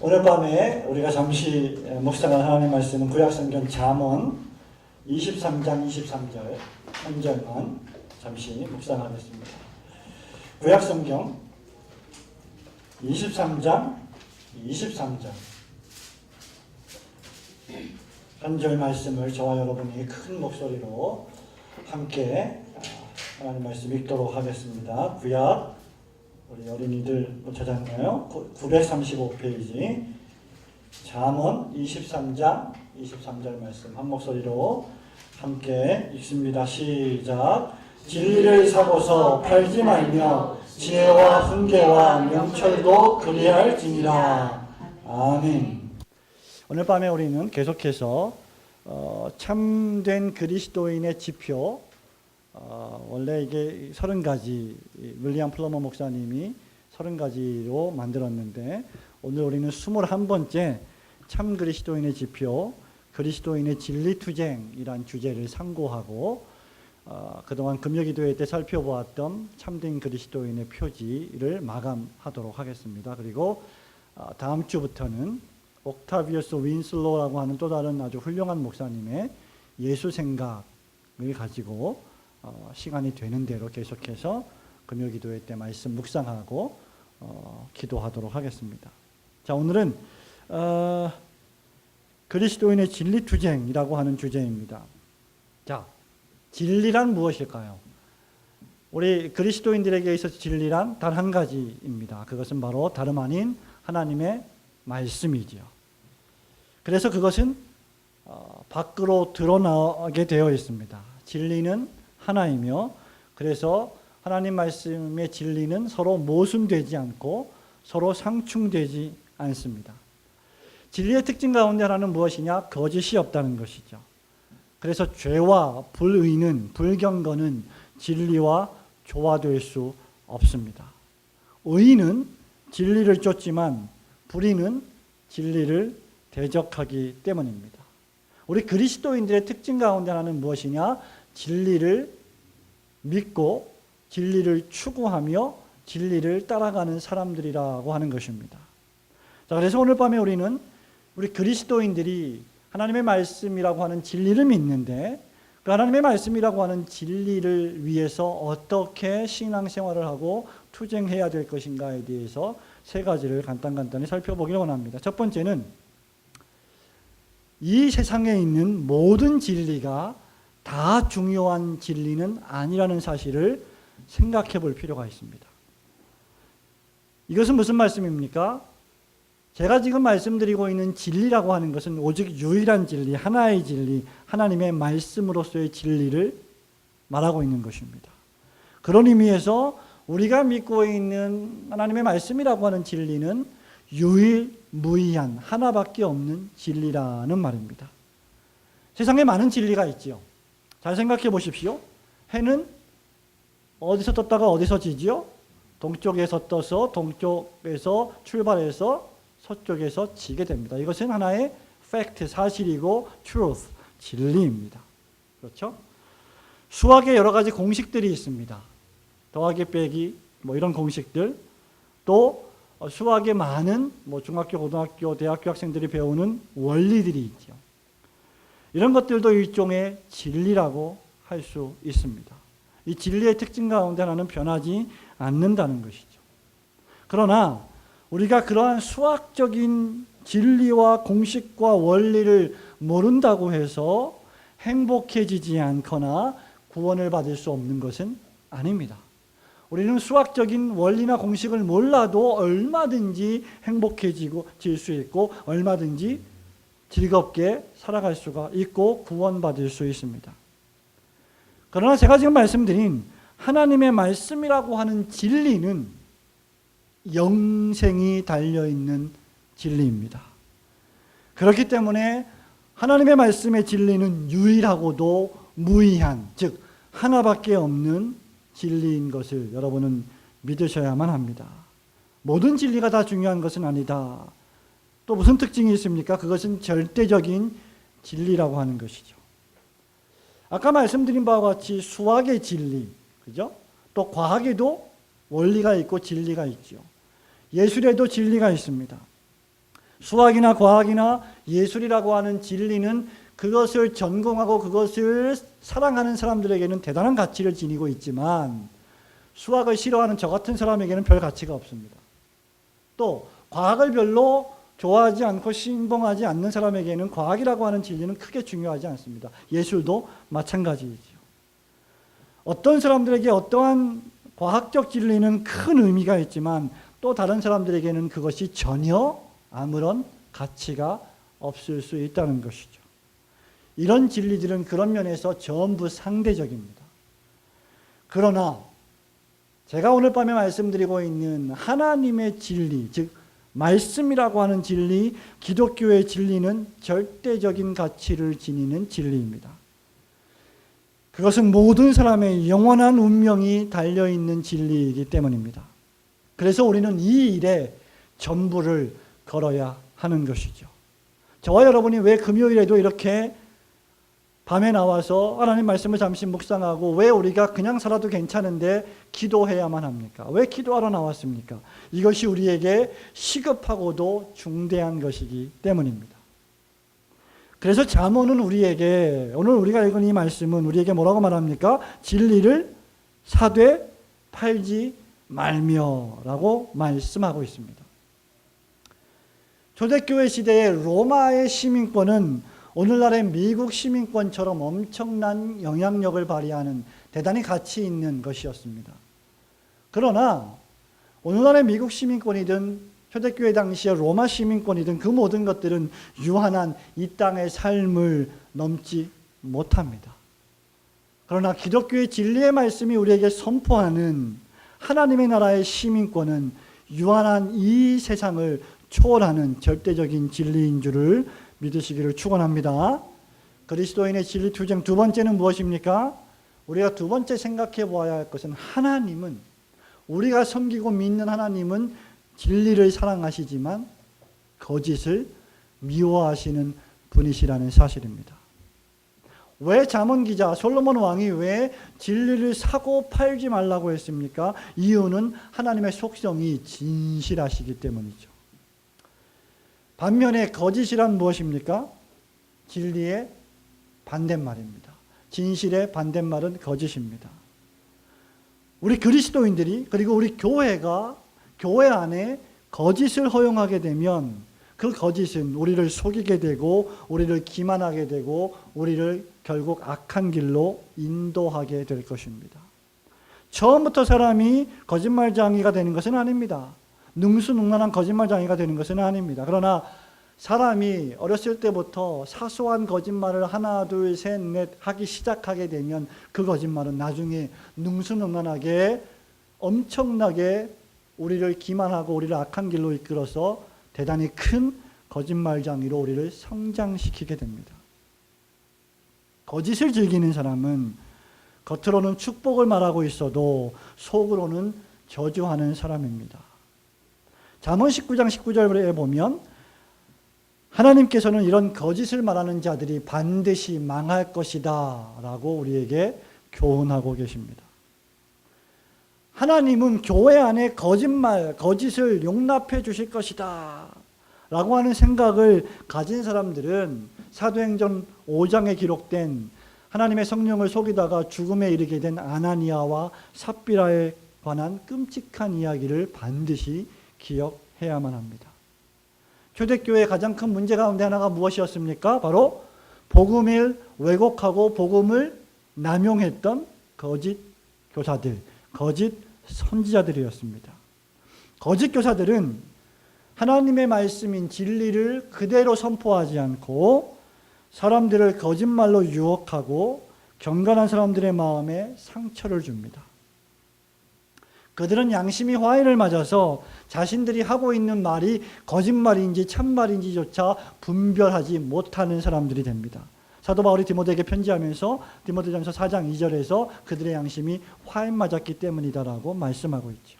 오늘 밤에 우리가 잠시 묵상할 하나님의 말씀은 구약성경 잠언 23장 23절 한 절만 잠시 묵상하겠습니다. 구약성경 23장 23절 한 절 말씀을 저와 여러분이 큰 목소리로 함께 하나님 말씀 읽도록 하겠습니다. 구약 우리 어린이들 못 찾았나요? 935페이지 잠언 23장 23절 말씀 한 목소리로 함께 읽습니다. 시작. 진리를 사고서 팔지 말며 지혜와 훈계와 명철도 그리할지니라. 아멘. 오늘 밤에 우리는 계속해서 참된 그리스도인의 지표, 원래 이게 30가지, 윌리엄 플러머 목사님이 30가지로 만들었는데, 오늘 우리는 21번째 참 그리스도인의 지표, 그리스도인의 진리투쟁이란 주제를 상고하고, 그동안 금요기도회 때 살펴보았던 참된 그리스도인의 표지를 마감하도록 하겠습니다. 그리고 다음 주부터는 옥타비어스 윈슬로라고 하는 또 다른 아주 훌륭한 목사님의 예수 생각을 가지고 시간이 되는 대로 계속해서 금요기도회 때 말씀 묵상하고 기도하도록 하겠습니다. 자, 오늘은 그리스도인의 진리투쟁이라고 하는 주제입니다. 자, 진리란 무엇일까요? 우리 그리스도인들에게 있어서 진리란 단 한 가지입니다. 그것은 바로 다름 아닌 하나님의 말씀이지요. 그래서 그것은 밖으로 드러나게 되어 있습니다. 진리는 하나이며, 그래서 하나님 말씀의 진리는 서로 모순되지 않고 서로 상충되지 않습니다. 진리의 특징 가운데 하나는 무엇이냐? 거짓이 없다는 것이죠. 그래서 죄와 불의는, 불경건은 진리와 조화될 수 없습니다. 의인은 진리를 쫓지만 불의는 진리를 대적하기 때문입니다. 우리 그리스도인들의 특징 가운데 하나는 무엇이냐? 진리를 믿고 진리를 추구하며 진리를 따라가는 사람들이라고 하는 것입니다. 자, 그래서 오늘 밤에 우리는 우리 그리스도인들이 하나님의 말씀이라고 하는 진리를 믿는데, 그 하나님의 말씀이라고 하는 진리를 위해서 어떻게 신앙생활을 하고 투쟁해야 될 것인가에 대해서 세 가지를 간단히 살펴보기를 원합니다. 첫 번째는 이 세상에 있는 모든 진리가 다 중요한 진리는 아니라는 사실을 생각해 볼 필요가 있습니다. 이것은 무슨 말씀입니까? 제가 지금 말씀드리고 있는 진리라고 하는 것은 오직 유일한 진리, 하나의 진리, 하나님의 말씀으로서의 진리를 말하고 있는 것입니다. 그런 의미에서 우리가 믿고 있는 하나님의 말씀이라고 하는 진리는 유일무이한 하나밖에 없는 진리라는 말입니다. 세상에 많은 진리가 있지요. 잘 생각해 보십시오. 해는 어디서 떴다가 어디서 지지요? 동쪽에서 떠서 동쪽에서 출발해서 서쪽에서 지게 됩니다. 이것은 하나의 팩트, 사실이고 truth, 진리입니다. 그렇죠? 수학에 여러 가지 공식들이 있습니다. 더하기 빼기 뭐 이런 공식들, 또 수학에 많은 중학교, 고등학교, 대학교 학생들이 배우는 원리들이 있죠. 이런 것들도 일종의 진리라고 할 수 있습니다. 이 진리의 특징 가운데 하나는 변하지 않는다는 것이죠. 그러나 우리가 그러한 수학적인 진리와 공식과 원리를 모른다고 해서 행복해지지 않거나 구원을 받을 수 없는 것은 아닙니다. 우리는 수학적인 원리나 공식을 몰라도 얼마든지 행복해질 수 있고 얼마든지 즐겁게 살아갈 수가 있고 구원받을 수 있습니다. 그러나 제가 지금 말씀드린 하나님의 말씀이라고 하는 진리는 영생이 달려있는 진리입니다. 그렇기 때문에 하나님의 말씀의 진리는 유일하고도 무의한, 즉 하나밖에 없는 진리인 것을 여러분은 믿으셔야만 합니다. 모든 진리가 다 중요한 것은 아니다. 또 무슨 특징이 있습니까? 그것은 절대적인 진리라고 하는 것이죠. 아까 말씀드린 바와 같이 수학의 진리, 그죠? 또 과학에도 원리가 있고 진리가 있죠. 예술에도 진리가 있습니다. 수학이나 과학이나 예술이라고 하는 진리는 그것을 전공하고 그것을 사랑하는 사람들에게는 대단한 가치를 지니고 있지만 수학을 싫어하는 저 같은 사람에게는 별 가치가 없습니다. 또 과학을 별로 좋아하지 않고 신봉하지 않는 사람에게는 과학이라고 하는 진리는 크게 중요하지 않습니다. 예술도 마찬가지이죠. 어떤 사람들에게 어떠한 과학적 진리는 큰 의미가 있지만 또 다른 사람들에게는 그것이 전혀 아무런 가치가 없을 수 있다는 것이죠. 이런 진리들은 그런 면에서 전부 상대적입니다. 그러나 제가 오늘 밤에 말씀드리고 있는 하나님의 진리, 즉 말씀이라고 하는 진리, 기독교의 진리는 절대적인 가치를 지니는 진리입니다. 그것은 모든 사람의 영원한 운명이 달려있는 진리이기 때문입니다. 그래서 우리는 이 일에 전부를 걸어야 하는 것이죠. 저와 여러분이 왜 금요일에도 이렇게 밤에 나와서 하나님 말씀을 잠시 묵상하고 왜 우리가 그냥 살아도 괜찮은데 기도해야만 합니까? 왜 기도하러 나왔습니까? 이것이 우리에게 시급하고도 중대한 것이기 때문입니다. 그래서 잠언은 우리에게, 오늘 우리가 읽은 이 말씀은 우리에게 뭐라고 말합니까? 진리를 사되 팔지 말며라고 말씀하고 있습니다. 초대교회 시대의 로마의 시민권은 오늘날의 미국 시민권처럼 엄청난 영향력을 발휘하는 대단히 가치 있는 것이었습니다. 그러나 오늘날의 미국 시민권이든 초대교회 당시의 로마 시민권이든 그 모든 것들은 유한한 이 땅의 삶을 넘지 못합니다. 그러나 기독교의 진리의 말씀이 우리에게 선포하는 하나님의 나라의 시민권은 유한한 이 세상을 초월하는 절대적인 진리인 줄을 믿으시기를 축원합니다. 그리스도인의 진리 투쟁 두 번째는 무엇입니까? 우리가 두 번째 생각해 보아야 할 것은 하나님은, 우리가 섬기고 믿는 하나님은 진리를 사랑하시지만 거짓을 미워하시는 분이시라는 사실입니다. 왜 잠언 기자 솔로몬 왕이 왜 진리를 사고 팔지 말라고 했습니까? 이유는 하나님의 속성이 진실하시기 때문이죠. 반면에 거짓이란 무엇입니까? 진리의 반대말입니다. 진실의 반대말은 거짓입니다. 우리 그리스도인들이, 그리고 우리 교회가 교회 안에 거짓을 허용하게 되면 그 거짓은 우리를 속이게 되고 우리를 기만하게 되고 우리를 결국 악한 길로 인도하게 될 것입니다. 처음부터 사람이 거짓말장이가 되는 것은 아닙니다. 능수능란한 거짓말장이가 되는 것은 아닙니다. 그러나 사람이 어렸을 때부터 사소한 거짓말을 하나, 둘, 셋, 넷 하기 시작하게 되면 그 거짓말은 나중에 능수능란하게 엄청나게 우리를 기만하고 우리를 악한 길로 이끌어서 대단히 큰 거짓말장이로 우리를 성장시키게 됩니다. 거짓을 즐기는 사람은 겉으로는 축복을 말하고 있어도 속으로는 저주하는 사람입니다. 잠언 19장 19절에 보면 하나님께서는 이런 거짓을 말하는 자들이 반드시 망할 것이다 라고 우리에게 교훈하고 계십니다. 하나님은 교회 안에 거짓말, 거짓을 용납해 주실 것이다 라고 하는 생각을 가진 사람들은 사도행전 5장에 기록된 하나님의 성령을 속이다가 죽음에 이르게 된 아나니아와 삽비라에 관한 끔찍한 이야기를 반드시 기억해야만 합니다. 초대교회의 가장 큰 문제 가운데 하나가 무엇이었습니까? 바로 복음을 왜곡하고 복음을 남용했던 거짓 교사들, 거짓 선지자들이었습니다. 거짓 교사들은 하나님의 말씀인 진리를 그대로 선포하지 않고 사람들을 거짓말로 유혹하고 경건한 사람들의 마음에 상처를 줍니다. 그들은 양심이 화인을 맞아서 자신들이 하고 있는 말이 거짓말인지 참말인지조차 분별하지 못하는 사람들이 됩니다. 사도 바울이 디모데에게 편지하면서 디모데전서 4장 2절에서 그들의 양심이 화인 맞았기 때문이다라고 말씀하고 있죠.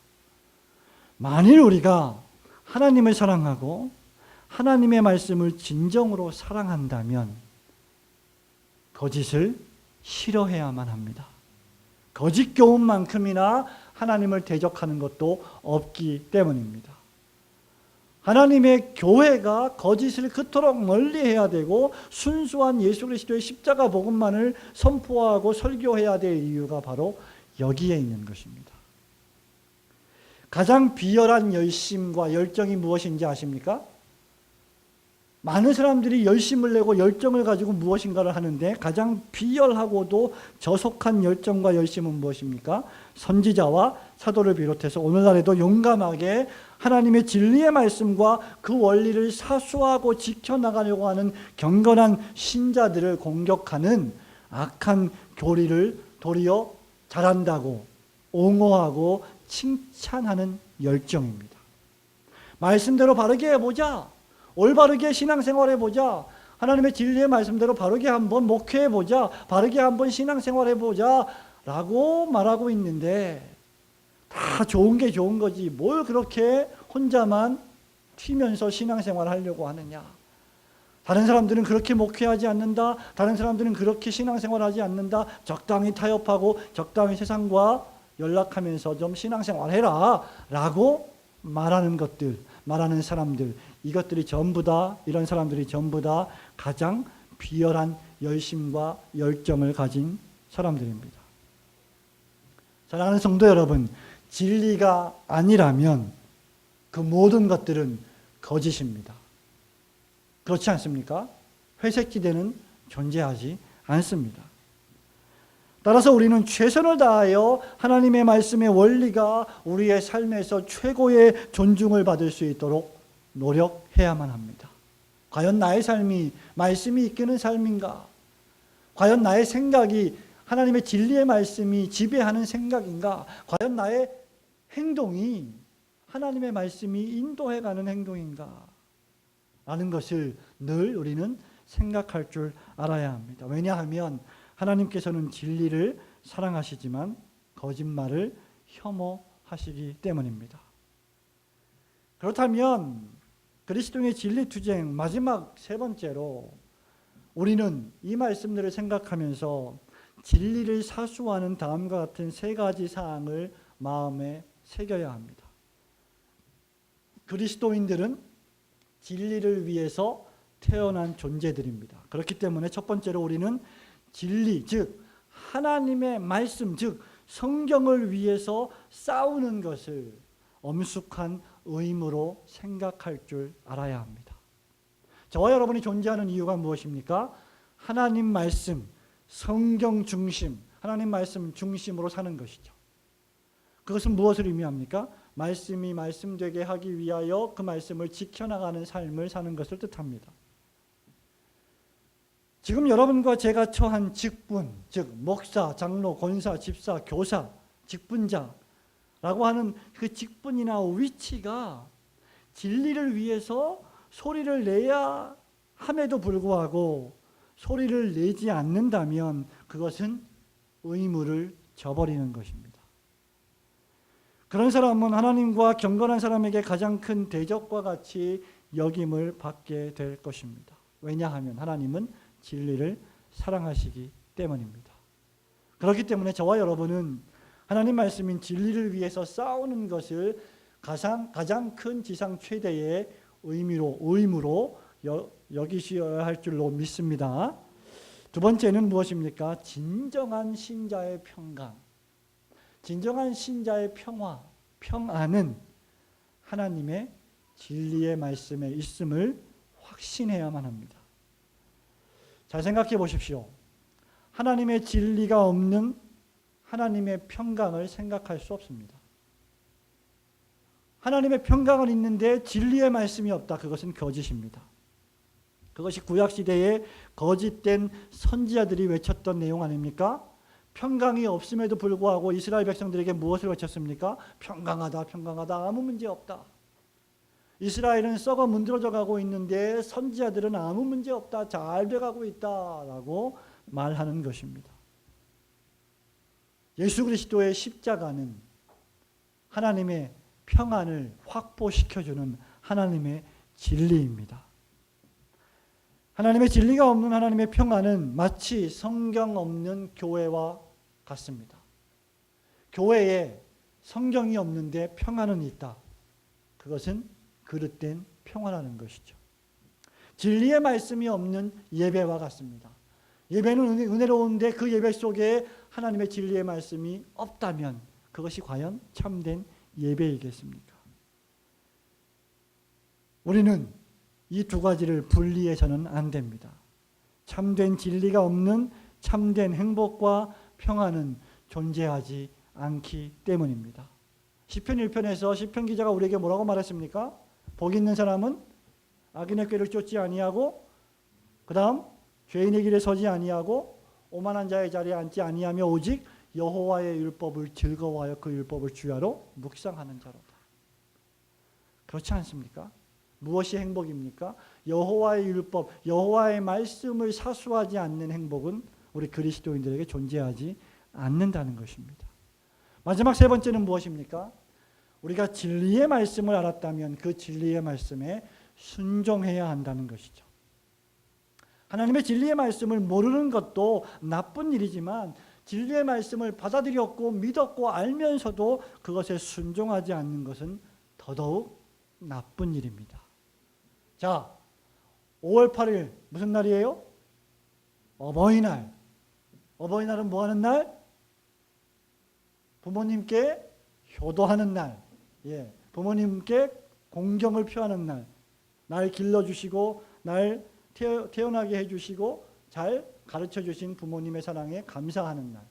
만일 우리가 하나님을 사랑하고 하나님의 말씀을 진정으로 사랑한다면 거짓을 싫어해야만 합니다. 거짓 교훈만큼이나 하나님을 대적하는 것도 없기 때문입니다. 하나님의 교회가 거짓을 그토록 멀리해야 되고 순수한 예수 그리스도의 십자가 복음만을 선포하고 설교해야 될 이유가 바로 여기에 있는 것입니다. 가장 비열한 열심과 열정이 무엇인지 아십니까? 많은 사람들이 열심을 내고 열정을 가지고 무엇인가를 하는데 가장 비열하고도 저속한 열정과 열심은 무엇입니까? 선지자와 사도를 비롯해서 오늘날에도 용감하게 하나님의 진리의 말씀과 그 원리를 사수하고 지켜나가려고 하는 경건한 신자들을 공격하는 악한 교리를 도리어 잘한다고 옹호하고 칭찬하는 열정입니다. 말씀대로 바르게 해보자. 올바르게 신앙생활 해보자. 하나님의 진리의 말씀대로 바르게 한번 목회해보자. 바르게 한번 신앙생활 해보자 라고 말하고 있는데 다 좋은 게 좋은 거지 뭘 그렇게 혼자만 튀면서 신앙생활 하려고 하느냐. 다른 사람들은 그렇게 목회하지 않는다. 다른 사람들은 그렇게 신앙생활하지 않는다. 적당히 타협하고 적당히 세상과 연락하면서 좀 신앙생활 해라 라고 말하는 것들, 말하는 사람들, 이것들이 전부 다, 이런 사람들이 전부 다 가장 비열한 열심과 열정을 가진 사람들입니다. 사랑하는 성도 여러분, 진리가 아니라면 그 모든 것들은 거짓입니다. 그렇지 않습니까? 회색지대는 존재하지 않습니다. 따라서 우리는 최선을 다하여 하나님의 말씀의 원리가 우리의 삶에서 최고의 존중을 받을 수 있도록 노력해야만 합니다. 과연 나의 삶이 말씀이 이끄는 삶인가? 과연 나의 생각이 하나님의 진리의 말씀이 지배하는 생각인가? 과연 나의 행동이 하나님의 말씀이 인도해가는 행동인가? 라는 것을 늘 우리는 생각할 줄 알아야 합니다. 왜냐하면 하나님께서는 진리를 사랑하시지만 거짓말을 혐오하시기 때문입니다. 그렇다면 그리스도의 진리투쟁 마지막 세 번째로 우리는 이 말씀들을 생각하면서 진리를 사수하는 다음과 같은 세 가지 사항을 마음에 새겨야 합니다. 그리스도인들은 진리를 위해서 태어난 존재들입니다. 그렇기 때문에 첫 번째로 우리는 진리, 즉 하나님의 말씀, 즉 성경을 위해서 싸우는 것을 엄숙한 의무로 생각할 줄 알아야 합니다. 저와 여러분이 존재하는 이유가 무엇입니까? 하나님 말씀, 성경 중심, 하나님 말씀 중심으로 사는 것이죠. 그것은 무엇을 의미합니까? 말씀이 말씀되게 하기 위하여 그 말씀을 지켜나가는 삶을 사는 것을 뜻합니다. 지금 여러분과 제가 처한 직분, 즉 목사, 장로, 권사, 집사, 교사, 직분자라고 하는 그 직분이나 위치가 진리를 위해서 소리를 내야 함에도 불구하고 소리를 내지 않는다면 그것은 의무를 저버리는 것입니다. 그런 사람은 하나님과 경건한 사람에게 가장 큰 대적과 같이 여김을 받게 될 것입니다. 왜냐하면 하나님은 진리를 사랑하시기 때문입니다. 그렇기 때문에 저와 여러분은 하나님 말씀인 진리를 위해서 싸우는 것을 가장 큰 지상 최대의 의무로 여기셔야 할 줄로 믿습니다. 두 번째는 무엇입니까? 진정한 신자의 평강. 진정한 신자의 평안은 하나님의 진리의 말씀에 있음을 확신해야만 합니다. 잘 생각해 보십시오. 하나님의 진리가 없는 하나님의 평강을 생각할 수 없습니다. 하나님의 평강은 있는데 진리의 말씀이 없다. 그것은 거짓입니다. 그것이 구약시대에 거짓된 선지자들이 외쳤던 내용 아닙니까? 평강이 없음에도 불구하고 이스라엘 백성들에게 무엇을 외쳤습니까? 평강하다, 평강하다, 아무 문제 없다. 이스라엘은 썩어 문드러져 가고 있는데 선지자들은 아무 문제 없다, 잘 돼가고 있다라고 말하는 것입니다. 예수 그리스도의 십자가는 하나님의 평안을 확보시켜주는 하나님의 진리입니다. 하나님의 진리가 없는 하나님의 평안은 마치 성경 없는 교회와 같습니다. 교회에 성경이 없는데 평안은 있다. 그것은 그릇된 평안하는 것이죠. 진리의 말씀이 없는 예배와 같습니다. 예배는 은혜로운데 그 예배 속에 하나님의 진리의 말씀이 없다면 그것이 과연 참된 예배이겠습니까? 우리는 이 두 가지를 분리해서는 안 됩니다. 참된 진리가 없는 참된 행복과 평안은 존재하지 않기 때문입니다. 시편 1편에서 시편 기자가 우리에게 뭐라고 말했습니까? 복 있는 사람은 악인의 꾀를 쫓지 아니하고 그 다음 죄인의 길에 서지 아니하고 오만한 자의 자리에 앉지 아니하며 오직 여호와의 율법을 즐거워하여 그 율법을 주야로 묵상하는 자로다. 그렇지 않습니까? 무엇이 행복입니까? 여호와의 율법, 여호와의 말씀을 사수하지 않는 행복은 우리 그리스도인들에게 존재하지 않는다는 것입니다. 마지막 세 번째는 무엇입니까? 우리가 진리의 말씀을 알았다면 그 진리의 말씀에 순종해야 한다는 것이죠. 하나님의 진리의 말씀을 모르는 것도 나쁜 일이지만 진리의 말씀을 받아들였고 믿었고 알면서도 그것에 순종하지 않는 것은 더더욱 나쁜 일입니다. 자, 5월 8일 무슨 날이에요? 어버이날. 어버이날은 뭐 하는 날? 부모님께 효도하는 날. 예, 부모님께 공경을 표하는 날. 날 길러주시고 날 태어나게 해주시고 잘 가르쳐주신 부모님의 사랑에 감사하는 날.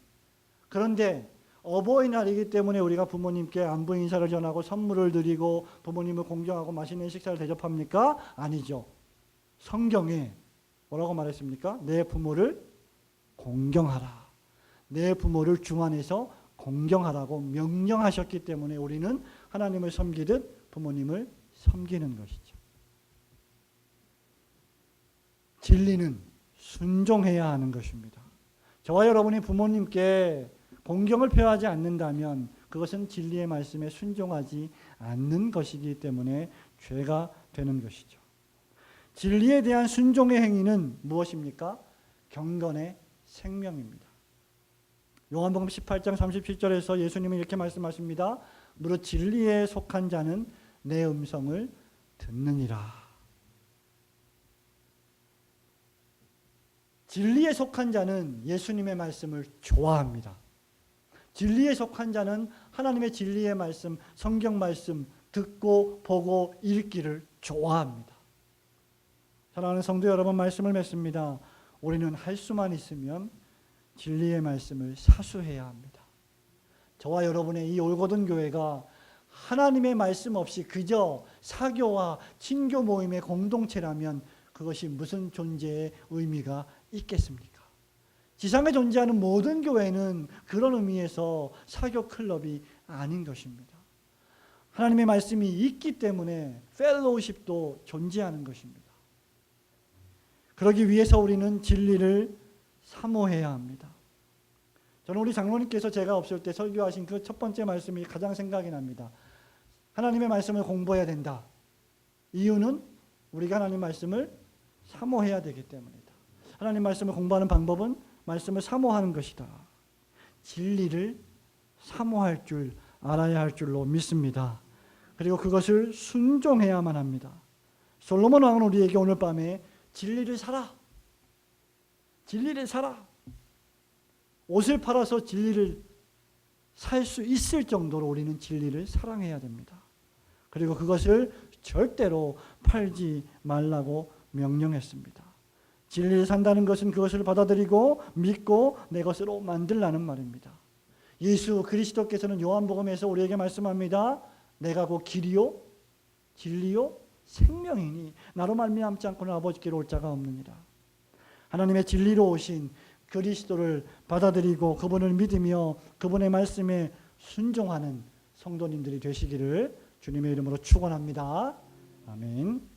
그런데 어버이날이기 때문에 우리가 부모님께 안부 인사를 전하고 선물을 드리고 부모님을 공경하고 맛있는 식사를 대접합니까? 아니죠. 성경에 뭐라고 말했습니까? 내 부모를 공경하라. 내 부모를 주 안에서 공경하라고 명령하셨기 때문에 우리는 하나님을 섬기듯 부모님을 섬기는 것이죠. 진리는 순종해야 하는 것입니다. 저와 여러분이 부모님께 공경을 표하지 않는다면 그것은 진리의 말씀에 순종하지 않는 것이기 때문에 죄가 되는 것이죠. 진리에 대한 순종의 행위는 무엇입니까? 경건의 생명입니다. 요한복음 18장 37절에서 예수님은 이렇게 말씀하십니다. 무릇 진리에 속한 자는 내 음성을 듣느니라. 진리에 속한 자는 예수님의 말씀을 좋아합니다. 진리에 속한 자는 하나님의 진리의 말씀, 성경 말씀 듣고 보고 읽기를 좋아합니다. 사랑하는 성도 여러분, 말씀을 맺습니다. 우리는 할 수만 있으면 진리의 말씀을 사수해야 합니다. 저와 여러분의 이 올고든 교회가 하나님의 말씀 없이 그저 사교와 친교 모임의 공동체라면 그것이 무슨 존재의 의미가 있겠습니까? 지상에 존재하는 모든 교회는 그런 의미에서 사교 클럽이 아닌 것입니다. 하나님의 말씀이 있기 때문에 펠로우십도 존재하는 것입니다. 그러기 위해서 우리는 진리를 사모해야 합니다. 저는 우리 장로님께서 제가 없을 때 설교하신 그 첫 번째 말씀이 가장 생각이 납니다. 하나님의 말씀을 공부해야 된다. 이유는 우리가 하나님 말씀을 사모해야 되기 때문이다. 하나님 말씀을 공부하는 방법은 말씀을 사모하는 것이다. 진리를 사모할 줄 알아야 할 줄로 믿습니다. 그리고 그것을 순종해야만 합니다. 솔로몬 왕은 우리에게 오늘 밤에 진리를 사라. 진리를 사라. 옷을 팔아서 진리를 살 수 있을 정도로 우리는 진리를 사랑해야 됩니다. 그리고 그것을 절대로 팔지 말라고 명령했습니다. 진리를 산다는 것은 그것을 받아들이고 믿고 내 것으로 만들라는 말입니다. 예수 그리스도께서는 요한복음에서 우리에게 말씀합니다. 내가 곧 길이요 진리요 생명이니 나로 말미암지 않고는 아버지께로 올 자가 없느니라. 하나님의 진리로 오신 그리스도를 받아들이고 그분을 믿으며 그분의 말씀에 순종하는 성도님들이 되시기를 주님의 이름으로 축원합니다. 아멘.